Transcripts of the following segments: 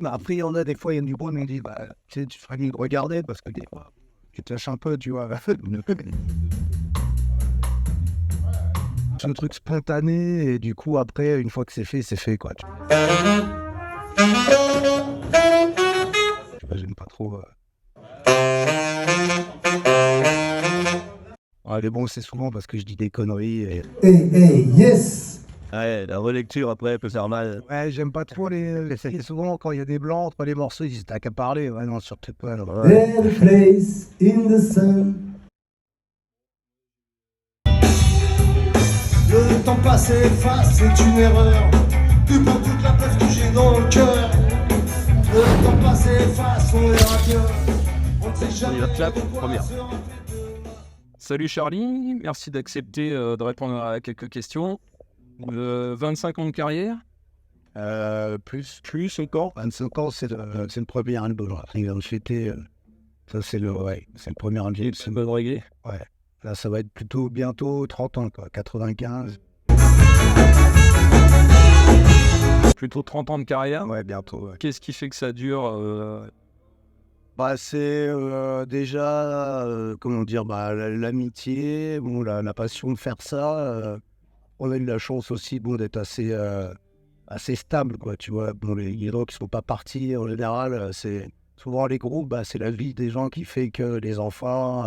Bah, après, il y en a des fois, il y a du bon, on dit, bah, tu sais, tu ferais mieux de regarder parce que des fois, tu te lâches un peu, tu vois. C'est un truc spontané et du coup, après, une fois que c'est fait, quoi. J'imagine pas trop. Ouais, mais bon, c'est souvent parce que je dis des conneries et... Hey, hey, yes! Ouais, la relecture après peut faire mal. Ouais, j'aime pas trop et souvent, quand il y a des blancs entre les morceaux, ils disent, t'as qu'à parler. Ouais, non, surtout pas. Alors, ouais. There's a place in the sun. Le temps passé efface, c'est une erreur. Tu prends toute la place que j'ai dans le cœur. Le temps passé efface, on verra bien. On ne sait jamais. Il va clap, de quoi première. sera fait demain. Salut Charlie, merci d'accepter de répondre à quelques questions. 25 ans de carrière, Plus encore. 25 ans, c'est le premier album. Après, il vient de fêter. Ça, c'est le premier album. c'est bonne réglée. Ouais. Là, ça va être plutôt bientôt 30 ans, quoi. 95. Plutôt 30 ans de carrière. Ouais, bientôt. Ouais. Qu'est-ce qui fait que ça dure Bah, c'est déjà, comment dire, bah, l'amitié, bon, la passion de faire ça. On a eu la chance aussi, bon, d'être assez stable, quoi, tu vois. Bon, les gens qui sont pas partis, en général, c'est souvent les groupes, bah, c'est la vie des gens qui fait que les enfants,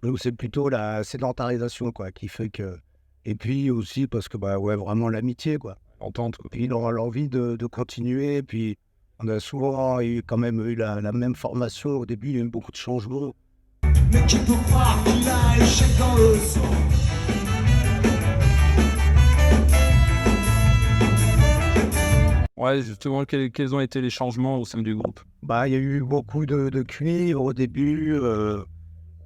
nous, c'est plutôt la sédentarisation, quoi, qui fait que... Et puis aussi parce que, bah, ouais, vraiment l'amitié, quoi. Entente. Puis l'envie de continuer, puis on a souvent quand même eu la même formation. Au début, il y a eu beaucoup de changements. Mais qui peut croire qu'il a échec dans le sang? Ouais, justement, quels ont été les changements au sein du groupe? Bah, il y a eu beaucoup de cuivre au début.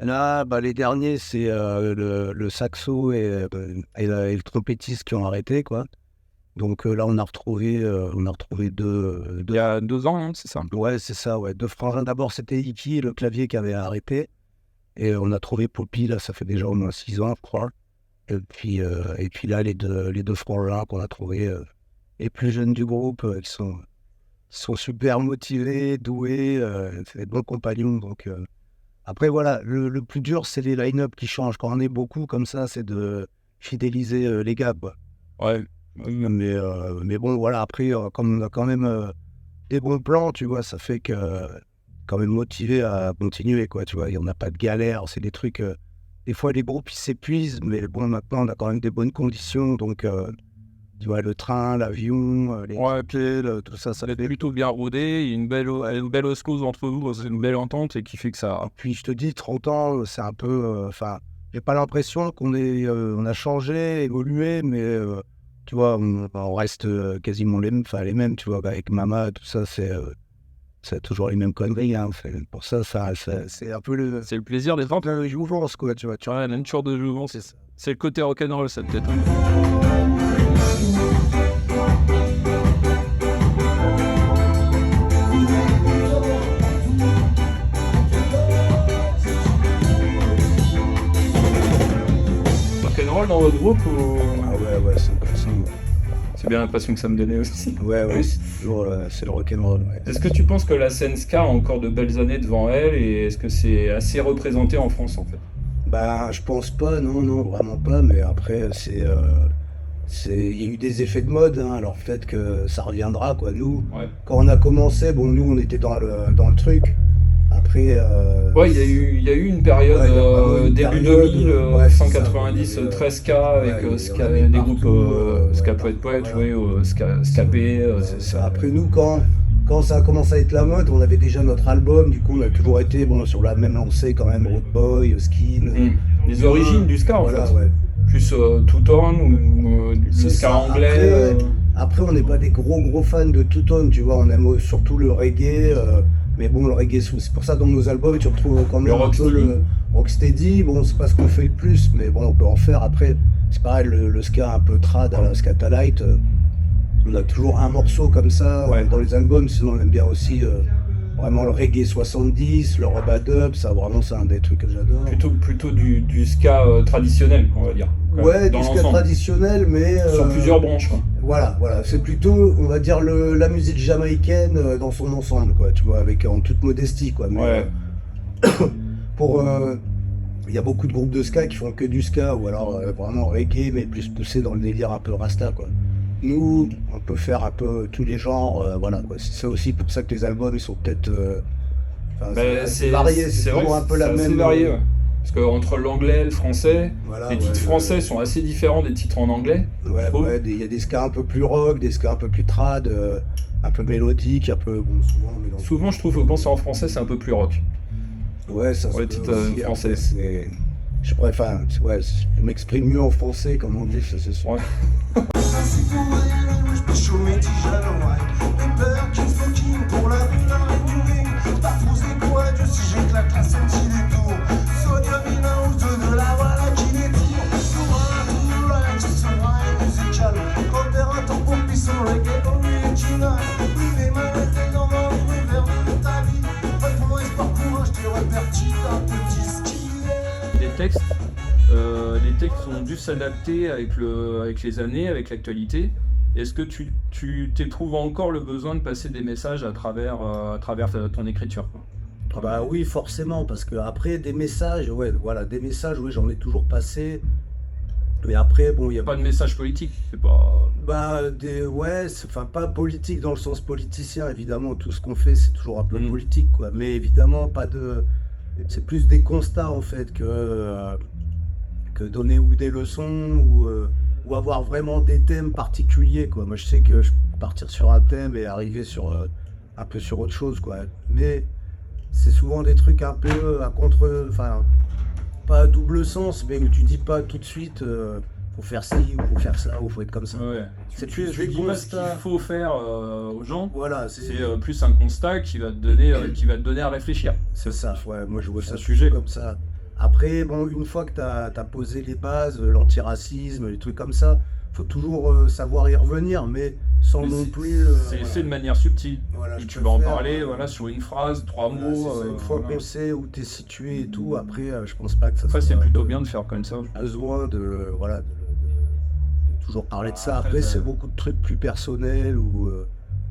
Là, bah, les derniers, c'est le saxo et le trompettiste qui ont arrêté, quoi. Donc là, on a retrouvé deux... Il y a 2 ans, hein, c'est ça? Ouais, c'est ça, ouais. Deux frangins. D'abord, c'était Iki, le clavier, qui avait arrêté. Et on a trouvé Poppy, là, ça fait déjà au moins 6 ans, je crois. Et puis là, les deux frangins qu'on a trouvés, les plus jeunes du groupe, qui sont super motivés, doués, c'est des bons compagnons. Donc, après, voilà, le plus dur, c'est les line-up qui changent. Quand on est beaucoup comme ça, c'est de fidéliser les gars, quoi. Ouais. Mais bon, voilà, après, comme on a quand même des bons plans, tu vois, ça fait que quand même motivé à continuer, quoi, tu vois. Il n'y en a pas de galère, c'est des trucs... des fois, les groupes, ils s'épuisent, mais bon, maintenant, on a quand même des bonnes conditions, donc, tu vois, le train, l'avion, les Ouais, hôtels, tout ça, Ça ça va être fait... plutôt bien rodé, il y a une belle osmose entre vous, c'est une belle entente et qui fait que ça... Puis, je te dis, 30 ans, c'est un peu... Enfin, j'ai pas l'impression on a changé, évolué, mais... tu vois, on reste quasiment les mêmes, tu vois, avec Mama, tout ça, c'est toujours les mêmes conneries, hein. Pour ça, c'est un peu le... C'est le plaisir des temps. la jouvence, quoi, tu vois. Tu vois, la nature de jouvence, c'est le côté rock'n'roll, ça peut-être. Rock'n'roll dans votre groupe ou... Ah ouais, c'est C'est bien l'impression que ça me donnait aussi. ouais, c'est toujours c'est le rock'n'roll, ouais. Est-ce que tu penses que la scène ska a encore de belles années devant elle et est-ce que c'est assez représenté en France en fait? Bah, je pense pas, non, vraiment pas, mais après, il y a eu des effets de mode, hein, alors peut-être que ça reviendra, quoi. Nous, Ouais. quand on a commencé, bon, nous, on était dans le truc. Après... Ouais, il y a eu une période Ouais, il y a vraiment une début période, 2000, ouais, c'est 190, ça, ouais, 13K ouais, avec ska, on avait des groupes partout, ska ouais, poète poète, voilà. ouais, ska P, C'est ça. Après, nous, quand ça a commencé à être la mode, on avait déjà notre album, du coup, on a toujours été sur la même lancée, quand même, Road Boy, Skin. les origines du ska en Voilà, fait. ouais. Plus Two-Tone ou le C'est ska ça. anglais. Après, on n'est pas des gros fans de Two-Tone, tu vois, on aime surtout le reggae, mais bon, le reggae, c'est pour ça dans nos albums, tu retrouves quand même Le un peu le rocksteady. Bon, c'est pas ce qu'on fait le plus, mais bon, on peut en faire. Après, c'est pareil, le ska un peu trad, à la Scatalight, on a toujours un morceau comme ça dans les albums, sinon on aime bien aussi vraiment le reggae 70, le robadub, ça vraiment c'est un des trucs que j'adore. Plutôt du ska traditionnel, on va dire. Ouais, dans du ska l'ensemble. traditionnel, mais... Sur plusieurs branches, quoi. Voilà, c'est plutôt, on va dire, la musique jamaïcaine dans son ensemble, quoi, tu vois, avec en toute modestie, quoi. Mais, Ouais. pour, il y a beaucoup de groupes de ska qui font que du ska, ou alors vraiment reggae, mais plus poussé dans le délire un peu rasta, quoi. Nous, on peut faire un peu tous les genres, voilà, quoi. C'est ça aussi pour ça que les albums, ils sont peut-être, enfin, c'est varié, c'est vrai toujours que un peu la c'est assez même. varié, ouais. Parce qu'entre l'anglais et le français, Voilà, les ouais, titres français sont assez différents des titres en anglais. Ouais, je trouve. ouais, il y a des ska un peu plus rock, des ska un peu plus trad, un peu mélodiques, un peu, bon, souvent, mais dans- Souvent, je trouve que quand c'est en français, c'est un peu plus rock. Ouais, ça Pour les se peut titres aussi, français. après, je préfère, ouais, je m'exprime mieux en français, comme on dit, ça c'est sûr. Ouais. Ainsi qu'on va y aller, moi je peux chaud mes tiges les peurs qui smoking pour la vie, la reine du ring. T'as posé quoi, Dieu, si j'éclate la sortie des tours. Sonia Mina ou de la voilà qui les tire. Pour un tour live, ce sera musical. Quand t'es un temps pour puissant, reggae original. Oui, les manettes, elles dans l'univers de ta vie. Pas de mon espoir pour un, je te répertis un petit ski. Les textes ont dû s'adapter avec les années, avec l'actualité. Est-ce que tu t'éprouves encore le besoin de passer des messages à travers ton écriture, quoi? Ah bah oui, forcément, parce que après des messages, ouais, voilà, des messages, oui, j'en ai toujours passé. Mais après, bon, il y a Pas de message politique, c'est pas. bah, ouais, enfin, pas politique dans le sens politicien, évidemment, tout ce qu'on fait, c'est toujours un peu Mhm. politique, quoi. Mais évidemment, pas de. C'est plus des constats, en fait, que donner ou des leçons ou avoir vraiment des thèmes particuliers, quoi. Moi, je sais que je peux partir sur un thème et arriver sur un peu sur autre chose, quoi. Mais c'est souvent des trucs un peu à contre. Enfin, pas à double sens, mais où tu dis pas tout de suite. Faut faire ci, ou faut faire ça, ou faut être comme ça. Ouais. C'est Tu plus des dis pas ce qu'il constats. faut faire aux gens. Voilà, C'est plus un constat qui va te donner à réfléchir. c'est ça. Ouais, moi je vois C'est ça un sujet. comme ça. Après, bon, une fois que tu as posé les bases, l'antiracisme, les trucs comme ça, faut toujours savoir y revenir, mais sans Mais non c'est- plus. C'est voilà. fait de manière subtile. Voilà, Et je tu vas en préfère, parler voilà, sur une phrase, 3 voilà, mots. c'est ça. Une fois voilà. qu'on sait où tu es situé et tout, après, je pense pas que ça Après, soit c'est plutôt bien de faire comme ça. besoin de, voilà, de toujours parler de ça. Après, Après, ça- c'est beaucoup de trucs plus personnels ou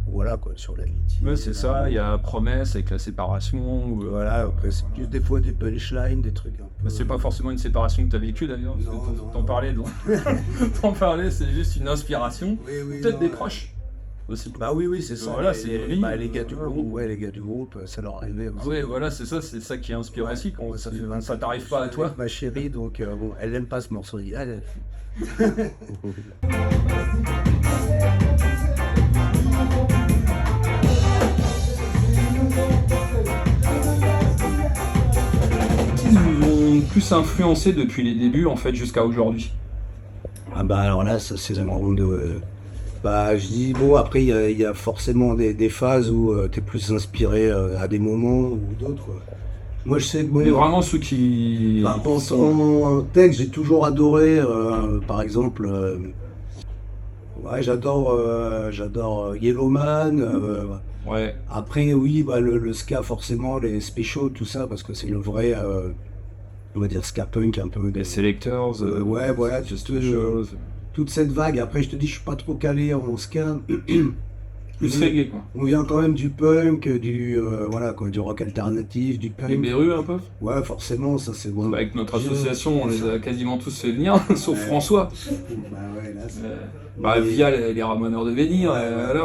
voilà, quoi, sur l'amitié. Ouais, c'est ça, il y a promesse avec la séparation. Voilà, après, c'est plus des fois des punchlines, des trucs un peu. Mais c'est pas forcément une séparation que tu as vécue d'ailleurs. parce que Non, non, T'en non. parlais, donc. T'en parlais, c'est juste une inspiration. Oui, oui, Peut-être non, des proches aussi. Bah oui, c'est ça. Voilà, les, c'est les- lui. bah, les gars du groupe, ouais, les gars du groupe, ça leur arrivait aussi. Ouais, voilà, c'est ça qui inspire Ouais. aussi. Quand Ça ça, fait 25 ça t'arrive pas à toi. Ma chérie, donc bon, elle aime pas ce morceau. Elle- Qui vous ont plus influencé depuis les débuts, en fait, jusqu'à aujourd'hui? Ah bah alors là, ça c'est vraiment de. Bah je dis, bon, après il y a forcément des phases où t'es plus inspiré à des moments ou d'autres, quoi. Moi je sais que bon, Mais vraiment ceux qui. bah, en texte, j'ai toujours adoré, par exemple, ouais, j'adore Yellowman. Ouais. Après, oui, bah, le ska, forcément, les specials, tout ça, parce que c'est le vrai, on va dire, ska punk un peu. Les Selectors. Ouais, voilà, Just tout, Chose. toute cette vague. Après, je te dis, je suis pas trop calé en ska. Plus reggae, quoi. On vient quand même du punk, voilà, quoi, du rock alternatif, du Les punk. Berus, un peu. Ouais, forcément, ça c'est bon. Bah, avec notre association, on les a quasiment tous fait venir, sauf Ouais. François. Bah ouais, là, c'est- Bah, via les Ramoneurs de Venir, là,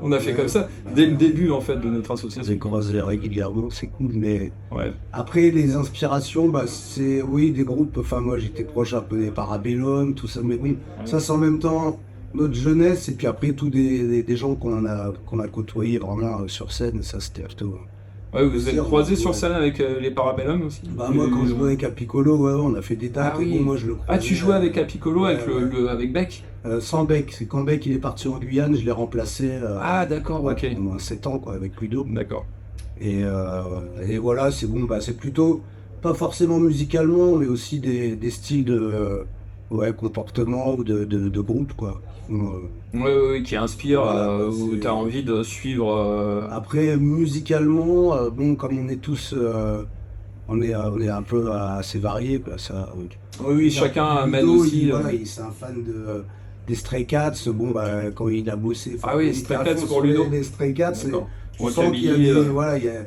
on a fait comme ça. Dès le début, en fait, de notre On association. les croise régulièrement, c'est cool, mais Ouais. après les inspirations, bah c'est oui des groupes. Enfin moi j'étais proche un peu des Parabellum, tout ça, mais oui, ça c'est en même temps notre jeunesse et puis après tous des gens qu'on a côtoyés vraiment sur scène, ça c'était plutôt. Ouais, vous êtes croisés sur scène avec les Parabellum aussi? Bah moi quand je jouais avec Apicolo, ouais, on a fait des tas. Ah oui. Bon, moi je le Ah, tu jouais avec Apicolo, avec, Ouais, avec Beck? sans Beck, c'est quand Beck il est parti en Guyane, je l'ai remplacé. Ah, d'accord, ouais, ok. pendant 7 ans quoi avec Ludo. D'accord. Et voilà, c'est bon, bah, c'est plutôt, pas forcément musicalement, mais aussi des styles de ouais, comportement ou de groupe, quoi. Ouais, qui inspire, Voilà, où c'est- t'as envie de suivre. Après, musicalement, bon, comme on est tous, on est un peu assez variés, quoi, ça. Oui, chacun amène Ludo, aussi. voilà, c'est un fan des Stray Cats, bon, bah, quand il a bossé. Ah oui, il Stray était à Cats fond pour sur Ludo. Les Stray Cats, D'accord. on sent qu'il y a Rockabilly, des, voilà, il y a,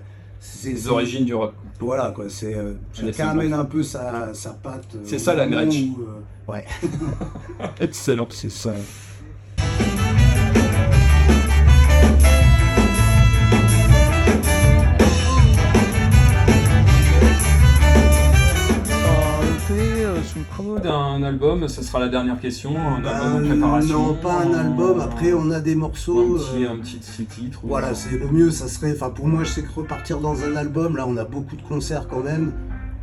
Les origines du rock. voilà, quoi, c'est, chacun amène un peu sa patte. C'est ça, la moment Gretsch. où, ouais, Excellent. c'est ça. Sous le promo d'un album, ce sera la dernière question, un album en Ben, préparation. non, pas un album. Après, on a des morceaux. Un petit titre. Voilà, c'est le mieux, ça serait. Enfin, pour moi, je sais que repartir dans un album, là, on a beaucoup de concerts quand même.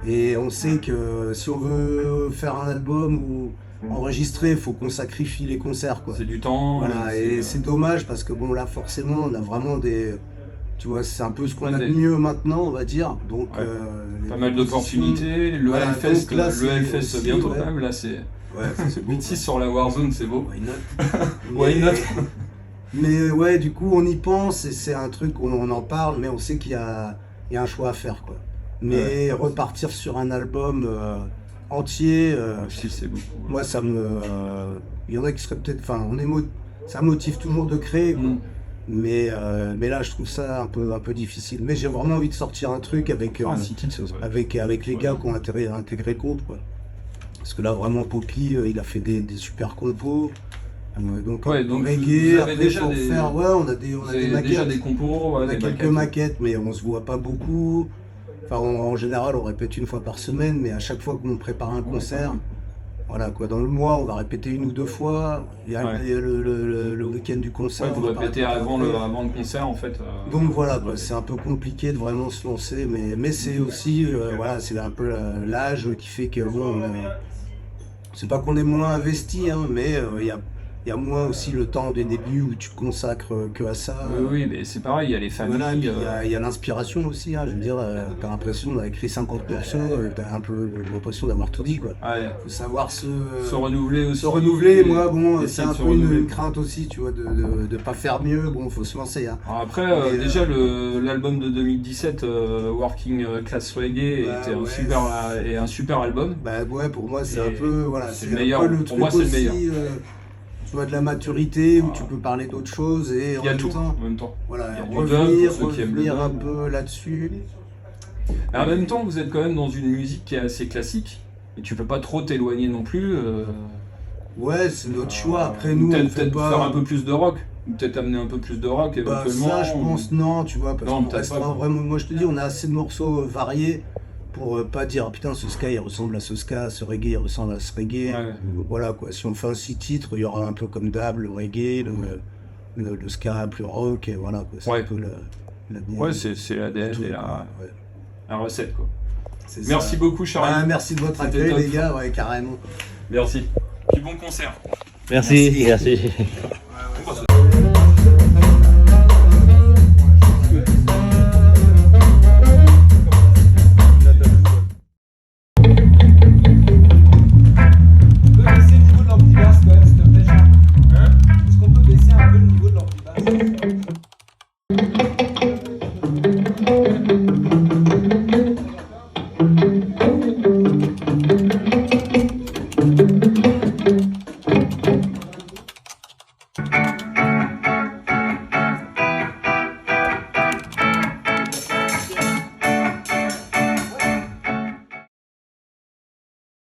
Et on sait que si on veut faire un album ou enregistrer, il faut qu'on sacrifie les concerts, quoi. C'est du temps. Voilà, et c'est dommage parce que, bon, là, forcément, on a vraiment des. Tu vois, c'est un peu ce qu'on a de Des- mieux maintenant, on va dire. Donc, Ouais. les Pas mal propositions- d'opportunités. Le Voilà, Hellfest, donc là, c'est le Hellfest aussi, bientôt ouais. quand même. Là, c'est Ouais, c'est beau. 26 sur la Warzone, c'est beau. Why not? Why not? Mais ouais, du coup, on y pense et c'est un truc, on en parle, mais on sait qu'il y a un choix à faire, quoi. Mais repartir sur un album entier, Si, c'est beaucoup. moi, ça me. Il y en a qui seraient peut-être. Enfin, ça motive toujours de créer, quoi. Mais là, je trouve ça un peu difficile. Mais j'ai vraiment envie de sortir un truc avec, avec les gars qui ont intégré le groupe, quoi. Parce que là, vraiment, Poppy, il a fait des super compos. Donc, Ouais, donc reggae, vous avez après, déjà faut des- faire, ouais, on a des Vous avez maquettes. déjà des compos, On a des quelques maquettes, mais on se voit pas beaucoup. Enfin, en général, on répète une fois par semaine, mais à chaque fois qu'on prépare un concert, voilà quoi, dans le mois, on va répéter une ou deux fois. Il y a Ouais. le week-end du concert. Ouais, vous on va répétez pas avant répéter. le concert en fait. Donc voilà, quoi, c'est un peu compliqué de vraiment se lancer, mais c'est aussi, voilà, c'est un peu l'âge qui fait que bon, c'est pas qu'on est moins investi, hein, mais il y a moins aussi le temps des débuts où tu te consacres que à ça. Oui, mais c'est pareil, il y a les familles. Voilà, et puis il y a l'inspiration aussi, hein, je veux dire, t'as l'impression d'avoir écrit 50 morceaux, t'as un peu l'impression d'avoir tout dit, quoi. Ouais, Faut savoir se renouveler aussi. se renouveler, moi, bon, Essayer c'est de un se peu renouveler. une crainte aussi, tu vois, de pas faire mieux, bon, faut se lancer, hein. Alors après, Mais, déjà l'album de 2017, Working Class Reggae, Bah, était ouais. un super album. Bah ouais, pour moi, c'est Et un peu, voilà, c'est c'est le un meilleur. peu le Pour truc moi, c'est le aussi, meilleur. Tu vois, de la maturité, où tu peux parler d'autres choses, et Il y a en tout même temps, en même temps. voilà, Il y a du revenir, dub pour ceux qui aiment le revenir un dub. peu là-dessus. Mais en même temps, vous êtes quand même dans une musique qui est assez classique, et tu peux pas trop t'éloigner non plus. Ouais, c'est notre choix, après nous, on peut-être fait pas... faire un peu plus de rock, ou peut-être amener un peu plus de rock Bah, éventuellement. ça, je pense, non, tu vois, parce Non, qu'on peut-être restera pas. vraiment. Moi, je te dis, on a assez de morceaux variés pour pas dire, ah, putain, ce ska, il ressemble à ce ska, ce reggae, il ressemble à ce reggae. Ouais. Voilà, quoi. Si on fait un 6 titres, il y aura un peu comme d'hab, le reggae, le ska, le rock, et voilà, quoi. C'est Ouais. un peu la Ouais, c'est l'ADN et Ouais, la recette, quoi. c'est Merci ça. beaucoup, Charlie. Ah, merci de votre C'était accueil, top. les gars, ouais, carrément. Merci. Puis bon concert. Merci.